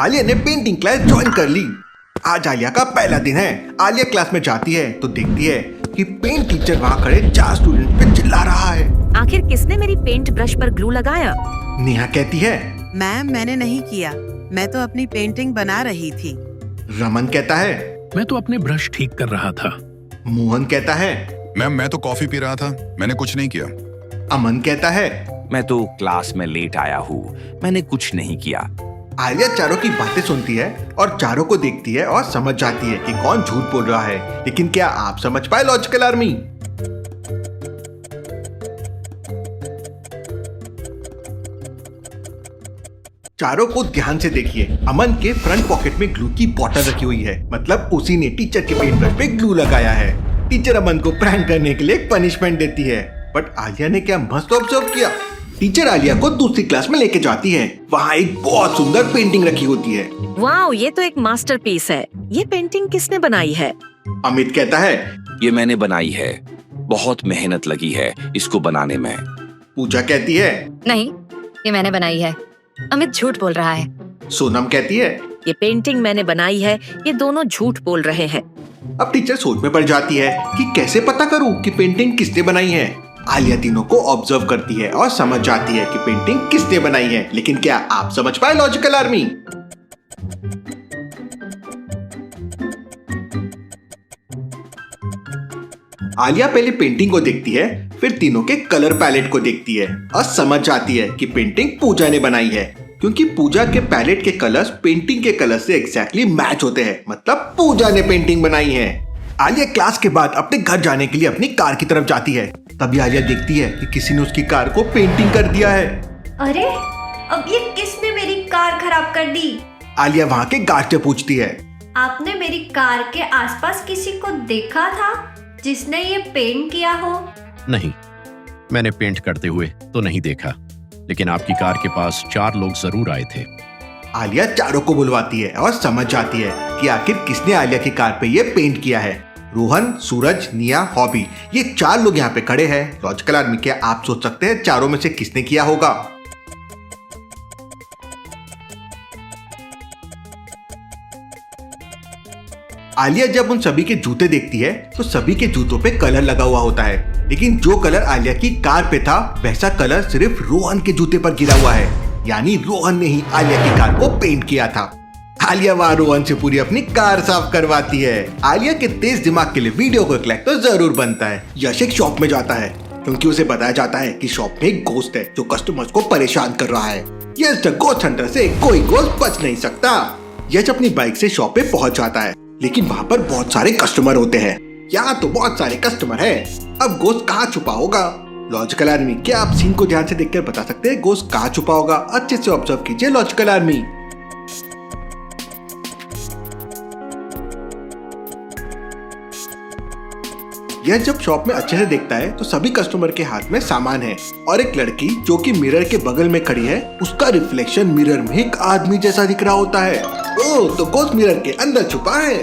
आलिया ने painting class join कर ली। आज आलिया का पहला दिन है। आलिया क्लास में जाती है तो देखती है कि पेंट टीचर वहाँ खड़े 4 स्टूडेंट पे चिल्ला रहा है। आखिर किसने मेरी पेंट ब्रश पर ग्लू लगाया? नेहा कहती है, मैम मैंने नहीं किया, मैं तो अपनी पेंटिंग बना रही थी। रमन कहता है, मैं तो अपने ब्रश ठीक कर रहा था। मोहन कहता है, मैम मैं तो कॉफी पी रहा था, मैंने कुछ नहीं किया। अमन कहता है, मैं तो क्लास में लेट आया हूँ, मैंने कुछ नहीं किया। आलिया चारों की बातें सुनती है और चारों को देखती है और समझ जाती है कि कौन झूठ बोल रहा है। लेकिन क्या आप समझ पाए लॉजिकल आर्मी? चारों को ध्यान से देखिए। अमन के फ्रंट पॉकेट में ग्लू की बॉटल रखी हुई है, मतलब उसी ने टीचर के पेंट ब्रश पे ग्लू लगाया है। टीचर अमन को प्रैंक करने के लिए एक पनिशमेंट देती है, बट आलिया ने क्या मस्त ऑब्जर्व किया। टीचर आलिया को दूसरी क्लास में लेके जाती है। वहाँ एक बहुत सुंदर पेंटिंग रखी होती है। वाओ, ये तो एक मास्टरपीस है। ये पेंटिंग किसने बनाई है? अमित कहता है, ये मैंने बनाई है, बहुत मेहनत लगी है इसको बनाने में। पूजा कहती है, नहीं, ये मैंने बनाई है। अमित झूठ बोल रहा है। सोनम कहती है, ये पेंटिंग मैंने बनाई है। ये दोनों झूठ बोल रहे हैं। अब टीचर सोच में पड़ जाती है कि कैसे पता करूं कि पेंटिंग किसने बनाई है। आलिया तीनों को ऑब्जर्व करती है और समझ जाती है कि पेंटिंग किसने बनाई है। लेकिन क्या आप समझ पाए लॉजिकल आर्मी? आलिया पहले पेंटिंग को देखती है, फिर तीनों के कलर पैलेट को देखती है और समझ जाती है कि पेंटिंग पूजा ने बनाई है, क्योंकि पूजा के पैलेट के कलर्स पेंटिंग के कलर से एग्जैक्टली मैच होते हैं। मतलब पूजा ने पेंटिंग बनाई है। आलिया क्लास के बाद अपने घर जाने के लिए अपनी कार की तरफ जाती है। तभी आलिया देखती है कि किसी ने उसकी कार को पेंटिंग कर दिया है। अरे, अब ये किसने मेरी कार खराब कर दी? आलिया वहाँ के गार्ड से पूछती है, आपने मेरी कार के आसपास किसी को देखा था जिसने ये पेंट किया हो? नहीं, मैंने पेंट करते हुए तो नहीं देखा, लेकिन आपकी कार के पास 4 लोग जरूर आए थे। आलिया चारों को बुलवाती है और समझ जाती है कि आखिर किसने आलिया की कार पे ये पेंट किया है। रोहन, सूरज, निया, हॉबी, ये 4 लोग यहाँ पे खड़े हैं। लॉजिकल आर्मी, क्या आप सोच सकते हैं चारों में से किसने किया होगा? आलिया जब उन सभी के जूते देखती है तो सभी के जूतों पे कलर लगा हुआ होता है, लेकिन जो कलर आलिया की कार पे था वैसा कलर सिर्फ रोहन के जूते पर गिरा हुआ है। यानी रोहन ने ही आलिया की कार को पेंट किया था। आलिया वहाँ रोहन से पूरी अपनी कार साफ करवाती है। आलिया के तेज दिमाग के लिए वीडियो को क्लिक तो जरूर बनता है। यश एक शॉप में जाता है क्योंकि उसे बताया जाता है कि शॉप में एक गोश्त है जो कस्टमर्स को परेशान कर रहा है। यश द गोश्ट हंटर से कोई गोश्त बच नहीं सकता। यश अपनी बाइक से शॉप पे पहुंच जाता है, लेकिन वहाँ पर बहुत सारे कस्टमर होते हैं। यहाँ तो बहुत सारे कस्टमर है, अब गोश्त कहाँ छुपा होगा? लॉजिकल आर्मी, क्या आप सीन को ध्यान से देखकर बता सकते हैं गोश्त कहाँ छुपा होगा? अच्छे से ऑब्जर्व कीजिए लॉजिकल आर्मी। यह जब शॉप में अच्छे से देखता है तो सभी कस्टमर के हाथ में सामान है और एक लड़की जो कि मिरर के बगल में खड़ी है, उसका रिफ्लेक्शन मिरर में एक आदमी जैसा दिख रहा होता है। ओह, तो गोश्त मिरर के अंदर छुपा है।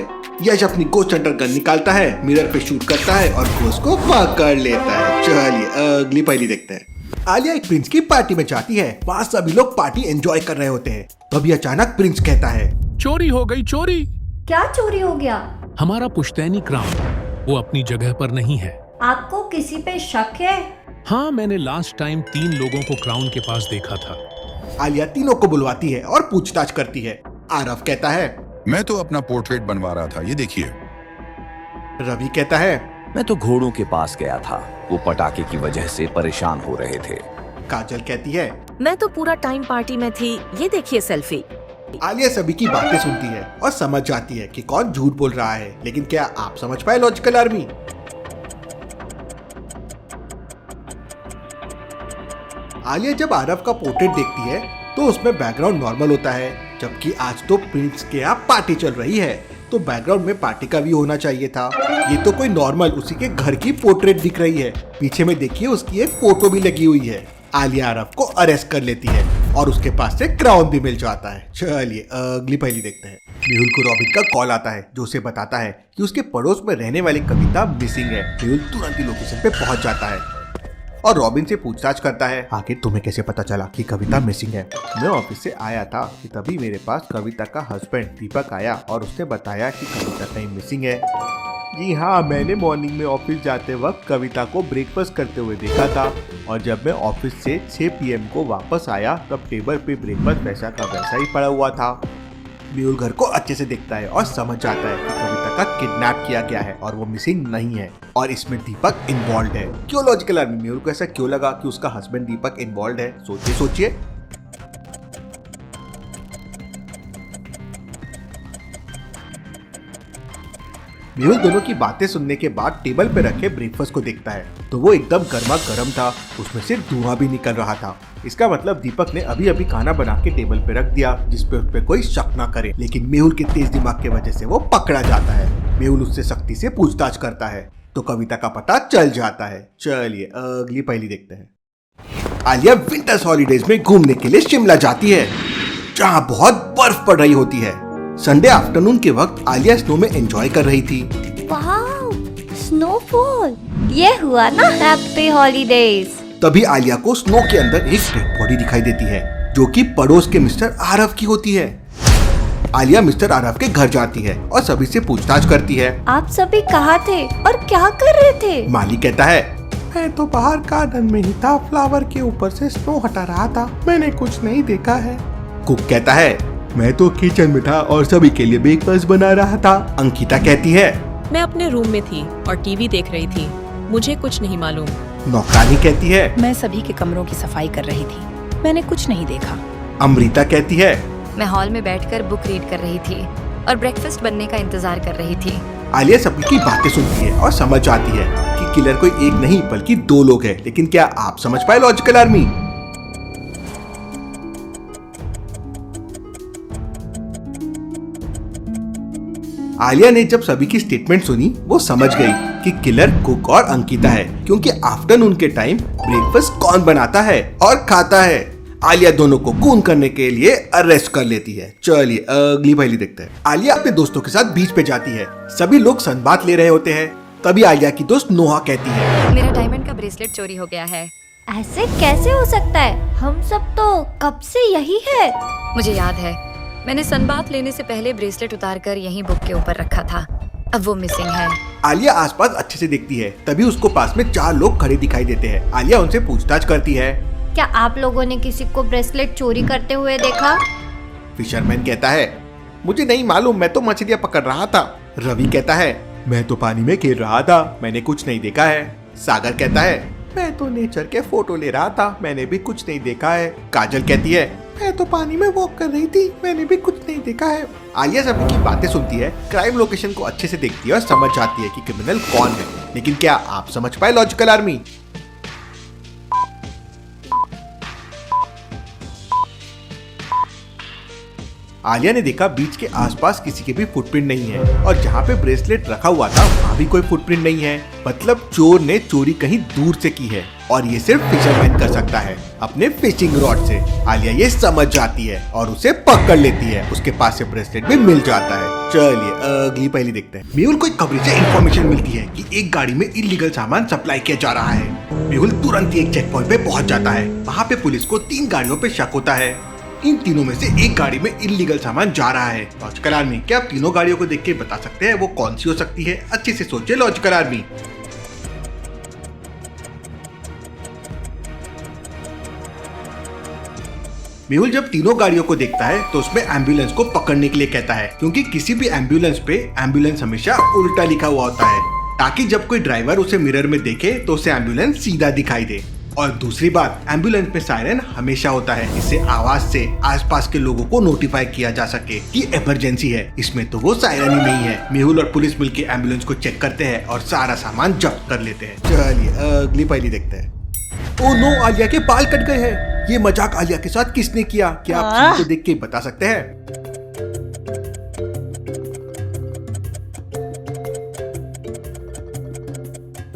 यश अपनी गोश्त हंटर गन निकालता है, मिरर पे शूट करता है और गोश्त को पकड़ लेता है। चलिए अगली पहली देखते हैं। आलिया एक प्रिंस की पार्टी में जाती है। वहाँ सभी लोग पार्टी एंजॉय कर रहे होते हैं। तभी अचानक प्रिंस कहता है, चोरी हो गई, चोरी। क्या चोरी हो गया? हमारा पुश्तैनी क्राउन, वो अपनी जगह पर नहीं है। आपको किसी पे शक है? हाँ, मैंने लास्ट टाइम 3 लोगों को क्राउन के पास देखा था। आलिया तीनों को बुलवाती है और पूछताछ करती है। आरव कहता है, मैं तो अपना पोर्ट्रेट बनवा रहा था, ये देखिए। रवि कहता है, मैं तो घोड़ों के पास गया था, वो पटाखे की वजह से परेशान हो रहे थे। काजल कहती है, मैं तो पूरा टाइम पार्टी में थी, ये देखिए सेल्फी। आलिया सभी की बातें सुनती है और समझ जाती है कि कौन झूठ बोल रहा है। लेकिन क्या आप समझ पाए लॉजिकल आर्मी? आलिया जब आरव का पोर्ट्रेट देखती है तो उसमें बैकग्राउंड नॉर्मल होता है, जबकि आज तो प्रिंस के यहाँ पार्टी चल रही है, तो बैकग्राउंड में पार्टी का भी होना चाहिए था। ये तो कोई नॉर्मल उसी के घर की पोर्ट्रेट दिख रही है। पीछे में देखिए उसकी एक फोटो भी लगी हुई है। आलिया आरव को अरेस्ट कर लेती है और उसके पास से क्राउन भी मिल जाता है। चलिए अगली पहली देखते हैं। मेहुल को रॉबिन का कॉल आता है जो उसे बताता है कि उसके पड़ोस में रहने वाली कविता मिसिंग है। मेहुल तुरंत ही लोकेशन पे पहुंच जाता है। और रॉबिन से पूछताछ करता है, आखिर तुम्हें कैसे पता चला कि कविता मिसिंग है? मैं ऑफिस से आया था कि तभी मेरे पास कविता का हस्बैंड दीपक आया और उसने बताया कि कविता कहीं मिसिंग है। जी हाँ, मैंने मॉर्निंग में ऑफिस जाते वक्त कविता को ब्रेकफास्ट करते हुए देखा था और जब मैं ऑफिस से 6 PM को वापस आया तब टेबल पे ब्रेकफास्ट वैसा का वैसा ही पड़ा हुआ था। मेहुल घर को अच्छे से देखता है और समझ जाता है कि कविता का किडनैप किया गया है और वो मिसिंग नहीं है और इसमें दीपक इन्वॉल्व है। क्यों लॉजिकल आर्मी? मेहुल को ऐसा क्यों लगा कि उसका हस्बैंड दीपक इन्वॉल्व है? सोचिए। मेहुल दोनों की बातें सुनने के बाद टेबल पे रखे ब्रेकफास्ट को देखता है तो वो एकदम गर्मा गर्म था, उसमें से धुआं भी निकल रहा था। इसका मतलब दीपक ने अभी अभी खाना बना के टेबल पे रख दिया जिसपे उस पे कोई शक ना करे। लेकिन मेहुल के तेज दिमाग की वजह से वो पकड़ा जाता है। मेहुल उससे सख्ती से पूछताछ करता है तो कविता का पता चल जाता है। चलिए अगली पहेली देखते हैं। आलिया विंटर्स हॉलीडेज में घूमने के लिए शिमला जाती है जहाँ बहुत बर्फ पड़ रही होती है। संडे आफ्टरनून के वक्त आलिया स्नो में एंजॉय कर रही थी। वाओ, स्नोफॉल, ये हुआ ना हैप्पी हॉलीडेज। तभी आलिया को स्नो के अंदर एक डेड बॉडी दिखाई देती है जो कि पड़ोस के मिस्टर आरव की होती है। आलिया मिस्टर आरव के घर जाती है और सभी से पूछताछ करती है। आप सभी कहाँ थे और क्या कर रहे थे? माली कहता है, मैं तो बाहर गार्डन में ही था, फ्लावर के ऊपर से स्नो हटा रहा था, मैंने कुछ नहीं देखा है। कुक कहता है, मैं तो किचन में था और सभी के लिए ब्रेकफास्ट बना रहा था। अंकिता कहती है, मैं अपने रूम में थी और टीवी देख रही थी, मुझे कुछ नहीं मालूम। नौकरानी कहती है, मैं सभी के कमरों की सफाई कर रही थी, मैंने कुछ नहीं देखा। अमृता कहती है, मैं हॉल में बैठकर बुक रीड कर रही थी और ब्रेकफास्ट बनने का इंतजार कर रही थी। आलिया सभी की बातें सुनती है और समझ जाती है कि किलर कोई एक नहीं बल्कि 2 लोग हैं। लेकिन क्या आप समझ पाए लॉजिकल आर्मी? आलिया ने जब सभी की स्टेटमेंट सुनी वो समझ गई कि किलर कुक और अंकिता है, क्योंकि आफ्टरनून के टाइम ब्रेकफास्ट कौन बनाता है और खाता है। आलिया दोनों को खून करने के लिए अरेस्ट कर लेती है। चलिए अगली पहेली देखते हैं। आलिया अपने दोस्तों के साथ बीच पे जाती है, सभी लोग सनबाथ ले रहे होते हैं। तभी आलिया की दोस्त नोहा कहती है, मेरा डायमंड का ब्रेसलेट चोरी हो गया है। ऐसे कैसे हो सकता है? हम सब तो कब से यही है। मुझे याद है, मैंने सनबाथ लेने से पहले ब्रेसलेट उतारकर यहीं बुक के ऊपर रखा था। अब वो मिसिंग है। आलिया आसपास अच्छे से देखती है, तभी उसको पास में 4 लोग खड़े दिखाई देते हैं। आलिया उनसे पूछताछ करती है, क्या आप लोगों ने किसी को ब्रेसलेट चोरी करते हुए देखा? फिशरमैन कहता है, मुझे नहीं मालूम, मैं तो मछलियाँ पकड़ रहा था। रवि कहता है, मैं तो पानी में खेल रहा था, मैंने कुछ नहीं देखा है। सागर कहता है, मैं तो नेचर के फोटो ले रहा था, मैंने भी कुछ नहीं देखा है। काजल कहती है, मैं तो पानी में वॉक कर रही थी, मैंने भी कुछ नहीं देखा है। आलिया सभी की बातें सुनती है, क्राइम लोकेशन को अच्छे से देखती है और समझ जाती है कि क्रिमिनल कौन है। लेकिन क्या आप समझ पाए लॉजिकल आर्मी? आलिया ने देखा बीच के आसपास किसी के भी फुटप्रिंट नहीं है और जहाँ पे ब्रेसलेट रखा हुआ था वहाँ भी कोई फुटप्रिंट नहीं है। मतलब चोर ने चोरी कहीं दूर से की है और ये सिर्फ फिशरमैन कर सकता है अपने फिशिंग रॉड से। आलिया ये समझ जाती है और उसे पकड़ लेती है। उसके पास से ब्रेसलेट भी मिल जाता है। चलिए अगली पहेली देखते हैं। मेहुल को एक खबर से इंफॉर्मेशन मिलती है कि एक गाड़ी में इलीगल सामान सप्लाई किया जा रहा है। मेहुल तुरंत ही एक चेक पॉइंट पे पहुंच जाता है। वहाँ पे पुलिस को 3 गाड़ियों पे शक होता है। इन तीनों में से एक गाड़ी में इलीगल सामान जा रहा है। लॉजिकल आर्मी, क्या आप तीनों गाड़ियों को देख के बता सकते हैं वो कौन सी हो सकती है? अच्छे से सोचिए लॉजिकल आर्मी। मेहुल जब तीनों गाड़ियों को देखता है तो उसमें एम्बुलेंस को पकड़ने के लिए कहता है, क्योंकि किसी भी एम्बुलेंस पे एम्बुलेंस हमेशा उल्टा लिखा हुआ होता है ताकि जब कोई ड्राइवर उसे मिरर में देखे तो उसे एम्बुलेंस सीधा दिखाई दे। और दूसरी बात, एम्बुलेंस में सायरन हमेशा होता है, इससे आवाज से आसपास के लोगों को नोटिफाई किया जा सके कि इमरजेंसी है। इसमें तो वो सायरन ही नहीं है। मेहुल और पुलिस मिलकर एम्बुलेंस को चेक करते हैं और सारा सामान जब्त कर लेते हैं। चलिए अगली पहेली देखते हैं। ओह नो, आलिया के बाल कट गए हैं। ये मजाक आलिया के साथ किसने किया? क्या आप सीन को देख के बता सकते हैं?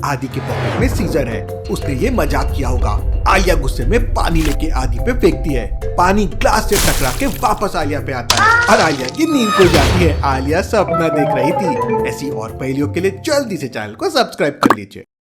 आदि के पॉकेट में सीजर है, उसने ये मजाक किया होगा। आलिया गुस्से में पानी लेके आदि पे फेंकती है। पानी ग्लास से टकरा के वापस आलिया पे आता है और आलिया की नींद खुल जाती है। आलिया सपना देख रही थी। ऐसी और पहेलियों के लिए जल्दी से चैनल को सब्सक्राइब कर लीजिए।